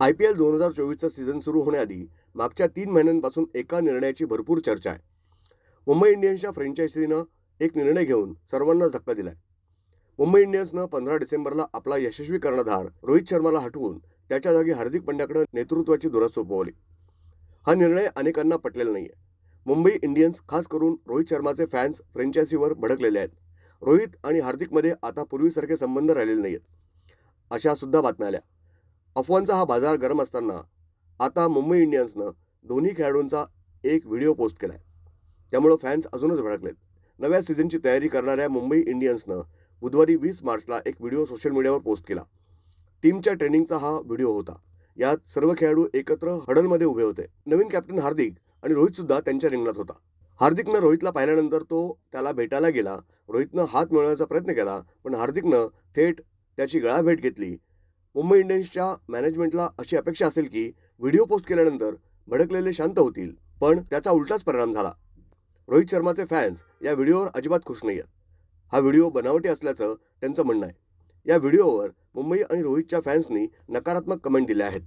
IPL 2024चा season सुरू होण्याआधी मागच्या 3 महिन्यांपासून एका निर्णयाची भरपूर चर्चा आहे. मुंबई इंडियन्सच्या फ्रँचायझीनं एक निर्णय घेऊन सर्वांना धक्का दिलाय. मुंबई इंडियन्सनं 15 डिसेंबरला आपला यशस्वी कर्णधार रोहित शर्माला हटवून त्याच्या जागी हार्दिक पांड्याकडे नेतृत्वाची धुरा सोपवली. हा निर्णय अनेकांना पटलेला नाहीये. मुंबई इंडियन्स, खास करून रोहित शर्माचे फॅन्स फ्रँचायझीवर भडकलेले आहेत. रोहित आणि हार्दिकमध्ये आता पूर्वीसारखे संबंध राहिलेले नाहीत, अशा सुद्धा बातम्या आल्या. अफवांचा हा बाजार गरम असताना आता मुंबई इंडियन्सनं दोन्ही खेळाडूंचा एक व्हिडिओ पोस्ट केला आहे. त्यामुळं फॅन्स अजूनच भडकलेत. नव्या सीझनची तयारी करणाऱ्या मुंबई इंडियन्सनं बुधवारी 20 मार्चला एक व्हिडिओ सोशल मीडियावर पोस्ट केला. टीमच्या ट्रेनिंगचा हा व्हिडिओ होता. यात सर्व खेळाडू एकत्र हडलमध्ये उभे होते. नवीन कॅप्टन हार्दिक आणि रोहितसुद्धा त्यांच्या रिंगणात होता. हार्दिकनं रोहितला पाहिल्यानंतर तो त्याला भेटायला गेला. रोहितनं हात मिळवण्याचा प्रयत्न केला, पण हार्दिकनं थेट त्याची गळाभेट घेतली. मुंबई इंडियन्सच्या मॅनेजमेंटला अशी अपेक्षा असेल की व्हिडिओ पोस्ट केल्यानंतर भडकलेले शांत होतील, पण त्याचा उलटाच परिणाम झाला. रोहित शर्माचे फॅन्स या व्हिडिओवर अजिबात खुश नाही आहेत. हा व्हिडिओ बनावटी असल्याचं त्यांचं म्हणणं आहे. या व्हिडिओवर मुंबई आणि रोहितच्या फॅन्सनी नकारात्मक कमेंट दिल्या आहेत.